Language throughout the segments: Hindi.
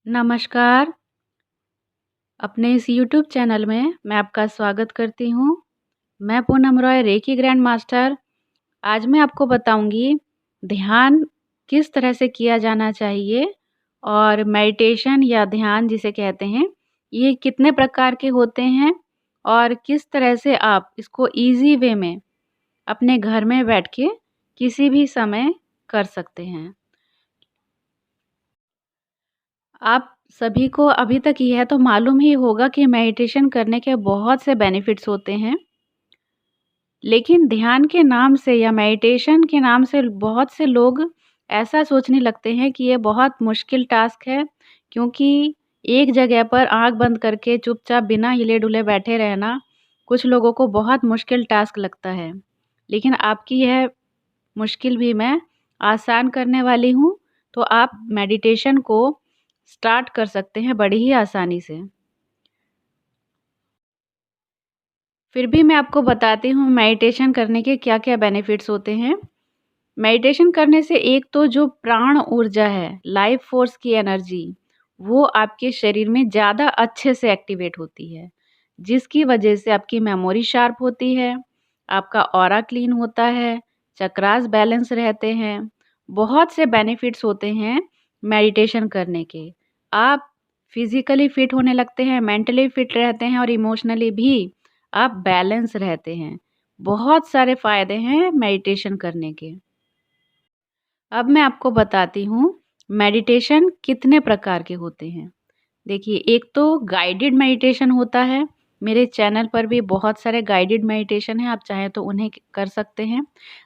नमस्कार, अपने इस यूट्यूब चैनल में मैं आपका स्वागत करती हूँ। मैं Poonam Roy reiki grand master. आज मैं आपको बताऊँगी ध्यान किस तरह से किया जाना चाहिए और मेडिटेशन या ध्यान जिसे कहते हैं, ये कितने प्रकार के होते हैं और किस तरह से आप इसको ईज़ी वे में अपने घर में बैठ के किसी भी समय कर सकते हैं। आप सभी को अभी तक यह तो मालूम ही होगा कि मेडिटेशन करने के बहुत से बेनिफिट्स होते हैं। लेकिन ध्यान के नाम से या मेडिटेशन के नाम से बहुत से लोग ऐसा सोचने लगते हैं कि ये बहुत मुश्किल टास्क है, क्योंकि एक जगह पर आँख बंद करके चुपचाप बिना हिले-डुले बैठे रहना कुछ लोगों को बहुत मुश्किल टास्क लगता है। लेकिन आपकी यह मुश्किल भी मैं आसान करने वाली हूँ, तो आप मेडिटेशन को स्टार्ट कर सकते हैं बड़ी ही आसानी से। फिर भी मैं आपको बताती हूँ मेडिटेशन करने के क्या-क्या बेनिफिट्स होते हैं। मेडिटेशन करने से एक तो जो प्राण ऊर्जा है, लाइफ फोर्स की एनर्जी, वो आपके शरीर में ज़्यादा अच्छे से एक्टिवेट होती है, जिसकी वजह से आपकी मेमोरी शार्प होती है, आपका ऑरा क्लीन होता है, चक्रास बैलेंस रहते हैं। बहुत से बेनिफिट्स होते हैं मेडिटेशन करने के। आप फिज़िकली फिट होने लगते हैं, मेंटली फिट रहते हैं और इमोशनली भी आप बैलेंस रहते हैं। बहुत सारे फ़ायदे हैं मेडिटेशन करने के। अब मैं आपको बताती हूँ मेडिटेशन कितने प्रकार के होते हैं। देखिए, एक तो गाइडेड मेडिटेशन होता है। मेरे चैनल पर भी बहुत सारे गाइडेड मेडिटेशन हैं, आप चाहें तो उन्हें कर सकते हैं।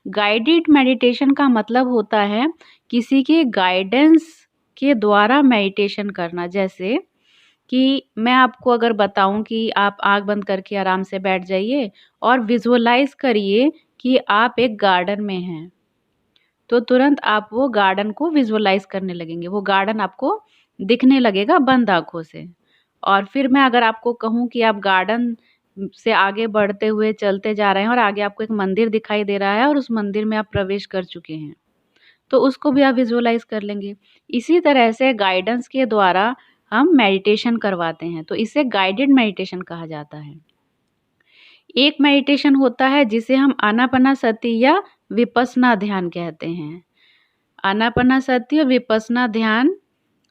गाइडेड मेडिटेशन का मतलब होता है किसी के गाइडेंस के द्वारा मेडिटेशन करना। जैसे कि मैं आपको अगर बताऊँ कि आप आँख बंद करके आराम से बैठ जाइए और विज़ुअलाइज़ करिए कि आप एक गार्डन में हैं। तो तुरंत आप वो गार्डन को विज़ुअलाइज़ करने लगेंगे। वो गार्डन आपको दिखने लगेगा बंद आँखों से। और फिर मैं अगर आपको कहूँ कि आप गार्डन से आगे बढ़ते हुए चलते जा रहे हैं और आगे आपको एक मंदिर दिखाई दे रहा है और उस मंदिर में आप प्रवेश कर चुके हैं, तो उसको भी आप विज़ुअलाइज़ कर लेंगे। इसी तरह से गाइडेंस के द्वारा हम मेडिटेशन करवाते हैं, तो इसे गाइडेड मेडिटेशन कहा जाता है। एक मेडिटेशन होता है जिसे हम आनापानासती या विपस्सना ध्यान कहते हैं। आनापानासती और विपस्सना ध्यान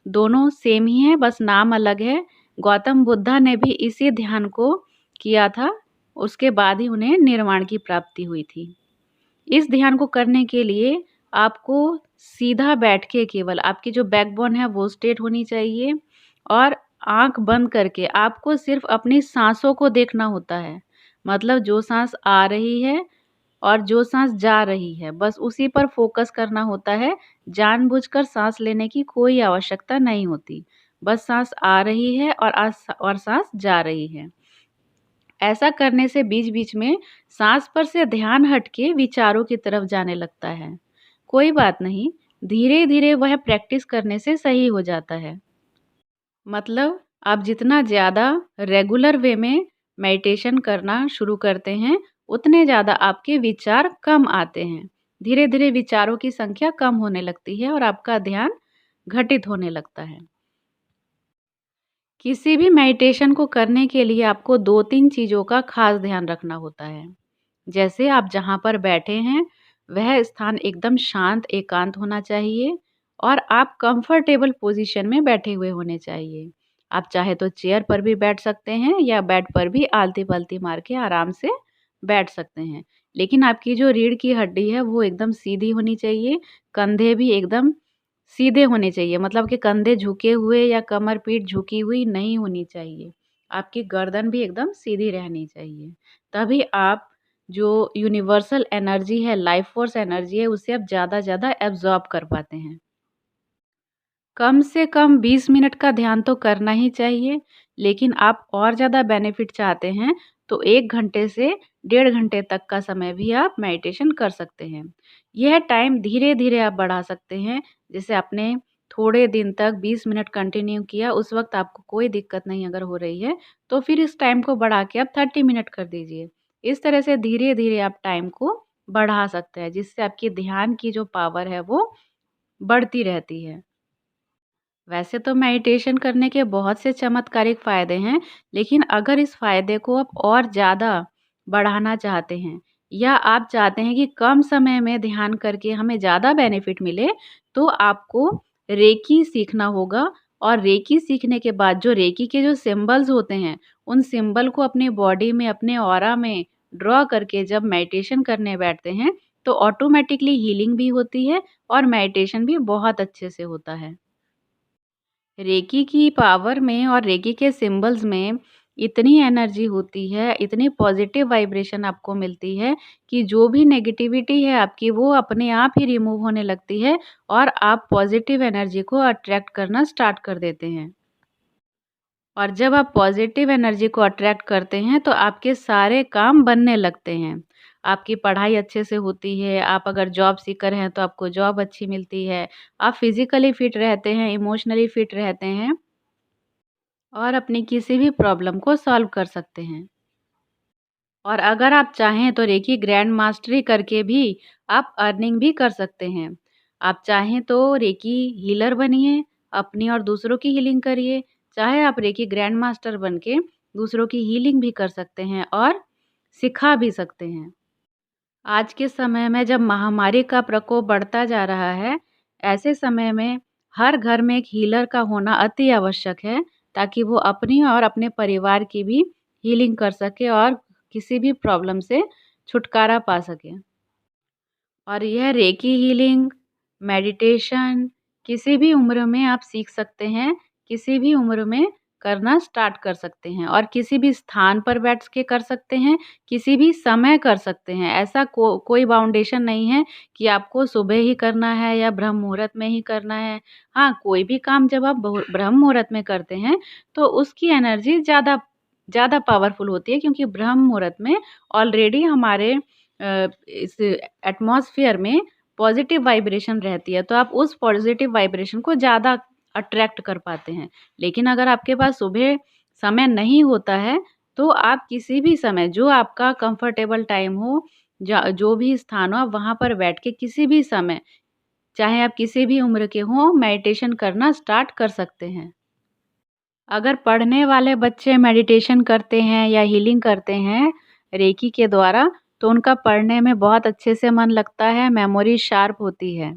दोनों सेम ही हैं, बस नाम अलग है। गौतम बुद्धा ने भी इसी ध्यान को किया था, उसके बाद ही उन्हें निर्वाण की प्राप्ति हुई थी। इस ध्यान को करने के लिए आपको सीधा बैठ के केवल आपकी जो बैकबोन है वो स्ट्रेट होनी चाहिए और आँख बंद करके आपको सिर्फ़ अपनी साँसों को देखना होता है। मतलब जो साँस आ रही है और जो साँस जा रही है, बस उसी पर फ़ोकस करना होता है। जानबूझकर साँस लेने की कोई आवश्यकता नहीं होती। बस साँस आ रही है और साँस जा रही है। ऐसा करने से बीच-बीच में साँस पर से ध्यान हट के विचारों की तरफ जाने लगता है। कोई बात नहीं, धीरे-धीरे वह प्रैक्टिस करने से सही हो जाता है। मतलब आप जितना ज़्यादा रेगुलर वे में मेडिटेशन करना शुरू करते हैं, उतने ज़्यादा आपके विचार कम आते हैं। धीरे-धीरे विचारों की संख्या कम होने लगती है और आपका ध्यान घटित होने लगता है। किसी भी मेडिटेशन को करने के लिए आपको 2-3 चीज़ों का ख़ास ध्यान रखना होता है। जैसे आप जहाँ पर बैठे हैं, वह स्थान एकदम शांत एकांत होना चाहिए और आप कंफर्टेबल पोज़ीशन में बैठे हुए होने चाहिए। आप चाहे तो चेयर पर भी बैठ सकते हैं या बेड पर भी आलती-पलती मार के आराम से बैठ सकते हैं। लेकिन आपकी जो रीढ़ की हड्डी है, वो एकदम सीधी होनी चाहिए, कंधे भी एकदम सीधे होने चाहिए। मतलब कि कंधे झुके हुए या कमर-पीठ झुकी हुई नहीं होनी चाहिए। आपकी गर्दन भी एकदम सीधी रहनी चाहिए। तभी आप जो यूनिवर्सल एनर्जी है, लाइफ फ़ोर्स एनर्जी है, उसे आप ज़्यादा ज़्यादा एब्ज़ॉर्ब कर पाते हैं। कम से कम 20 मिनट का ध्यान तो करना ही चाहिए, लेकिन आप और ज़्यादा बेनिफिट चाहते हैं, तो 1 घंटे से 1.5 घंटे तक का समय भी आप मेडिटेशन कर सकते हैं। यह टाइम धीरे-धीरे आप बढ़ा सकते हैं, जैसे आपने थोड़े दिन तक 20 मिनट कंटिन्यू किया, उस वक़्त आपको कोई दिक्कत नहीं अगर हो रही है, तो फिर इस टाइम को बढ़ा के आप 30 मिनट कर दीजिए। इस तरह से धीरे-धीरे आप टाइम को बढ़ा सकते हैं, जिससे आपकी ध्यान की जो पावर है, वो बढ़ती रहती है। वैसे तो मेडिटेशन करने के बहुत से चमत्कारिक फ़ायदे हैं, लेकिन अगर इस फ़ायदे को आप और ज़्यादा बढ़ाना चाहते हैं या आप चाहते हैं कि कम समय में ध्यान करके हमें ज़्यादा बेनिफिट मिले, तो आपको रेकी सीखना होगा और रेकी सीखने के बाद जो रेकी के जो सिंबल्स होते हैं, उन सिंबल को अपनी बॉडी में, अपने ऑरा में ड्रॉ करके जब मेडिटेशन करने बैठते हैं, तो ऑटोमैटिकली हीलिंग भी होती है और मेडिटेशन भी बहुत अच्छे से होता है। रेकी की पावर में और रेकी के सिंबल्स में इतनी एनर्जी होती है, इतनी पॉजिटिव वाइब्रेशन आपको मिलती है कि जो भी नेगेटिविटी है आपकी वो अपने आप ही रिमूव होने लगती है और आप पॉजिटिव एनर्जी को अट्रैक्ट करना स्टार्ट कर देते हैं। और जब आप पॉजिटिव एनर्जी को अट्रैक्ट करते हैं तो आपके सारे काम बनने लगते हैं। आपकी पढ़ाई अच्छे से होती है, आप अगर जॉब सीकर हैं तो आपको जॉब अच्छी मिलती है, आप फिज़िकली फिट रहते हैं, इमोशनली फिट रहते हैं और अपनी किसी भी प्रॉब्लम को सॉल्व कर सकते हैं। और अगर आप चाहें तो रेकी ग्रैंड मास्टरी करके भी आप अर्निंग भी कर सकते हैं। आप चाहें तो रेकी हीलर बनिए, अपनी और दूसरों की हीलिंग करिए। चाहे आप रेकी ग्रैंड मास्टर बन के दूसरों की हीलिंग भी कर सकते हैं और सिखा भी सकते हैं। आज के समय में जब महामारी का प्रकोप बढ़ता जा रहा है, ऐसे समय में हर घर में एक हीलर का होना अति आवश्यक है, ताकि वो अपनी और अपने परिवार की भी हीलिंग कर सके और किसी भी प्रॉब्लम से छुटकारा पा सके। और यह रेकी हीलिंग, मेडिटेशन किसी भी उम्र में आप सीख सकते हैं, किसी भी उम्र में करना स्टार्ट कर सकते हैं और किसी भी स्थान पर बैठ के कर सकते हैं, किसी भी समय कर सकते हैं। ऐसा कोई बाउंडेशन नहीं है कि आपको सुबह ही करना है या ब्रह्म मुहूर्त में ही करना है। हाँ, कोई भी काम जब आप ब्रह्म मुहूर्त में करते हैं, तो उसकी एनर्जी ज़्यादा ज़्यादा पावरफुल होती है क्योंकि ब्रह्म मुहूर्त में ऑलरेडी हमारे इस एटमॉस्फेयर में पॉजिटिव वाइब्रेशन रहती है, तो आप उस पॉजिटिव वाइब्रेशन को ज़्यादा अट्रैक्ट कर पाते हैं। लेकिन अगर आपके पास सुबह समय नहीं होता है, तो आप किसी भी समय जो आपका कंफर्टेबल टाइम हो, जो भी स्थान हो, आप वहाँ पर बैठ के किसी भी समय, चाहे आप किसी भी उम्र के हों, मेडिटेशन करना स्टार्ट कर सकते हैं। अगर पढ़ने वाले बच्चे मेडिटेशन करते हैं या हीलिंग करते हैं रेकी के द्वारा, तो उनका पढ़ने में बहुत अच्छे से मन लगता है, मेमोरी शार्प होती है।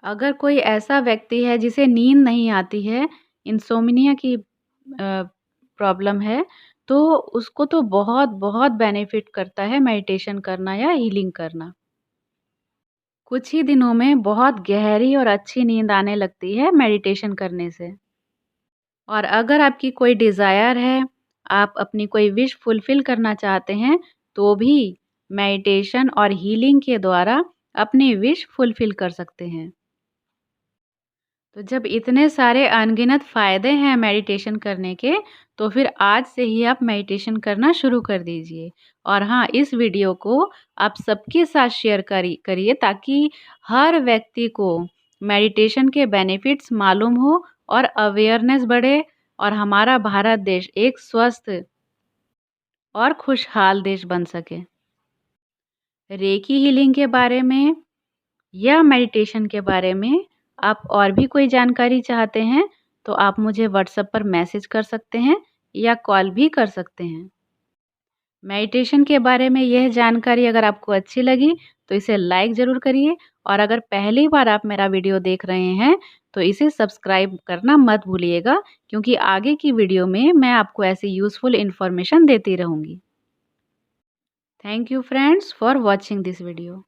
अगर कोई ऐसा व्यक्ति है जिसे नींद नहीं आती है, इंसोम्निया की प्रॉब्लम है, तो उसको तो बहुत बेनिफिट करता है मेडिटेशन करना या हीलिंग करना। कुछ ही दिनों में बहुत गहरी और अच्छी नींद आने लगती है मेडिटेशन करने से। और अगर आपकी कोई डिज़ायर है, आप अपनी कोई विश फुलफ़िल करना चाहते हैं, तो भी मेडिटेशन और हीलिंग के द्वारा अपनी विश फुलफ़िल कर सकते हैं। तो जब इतने सारे अनगिनत फ़ायदे हैं मेडिटेशन करने के, तो फिर आज से ही आप मेडिटेशन करना शुरू कर दीजिए। और हाँ, इस वीडियो को आप सबके साथ शेयर करिए ताकि हर व्यक्ति को मेडिटेशन के बेनिफिट्स मालूम हो और अवेयरनेस बढ़े और हमारा भारत देश एक स्वस्थ और खुशहाल देश बन सके। रेकी हीलिंग के बारे में या मेडिटेशन के बारे में आप और भी कोई जानकारी चाहते हैं, तो आप मुझे व्हाट्सएप पर मैसेज कर सकते हैं या कॉल भी कर सकते हैं। मेडिटेशन के बारे में यह जानकारी अगर आपको अच्छी लगी, तो इसे लाइक ज़रूर करिए और अगर पहली बार आप मेरा वीडियो देख रहे हैं, तो इसे सब्सक्राइब करना मत भूलिएगा क्योंकि आगे की वीडियो में मैं आपको ऐसी यूज़फुल इन्फॉर्मेशन देती रहूँगी। Thank you friends for watching this video.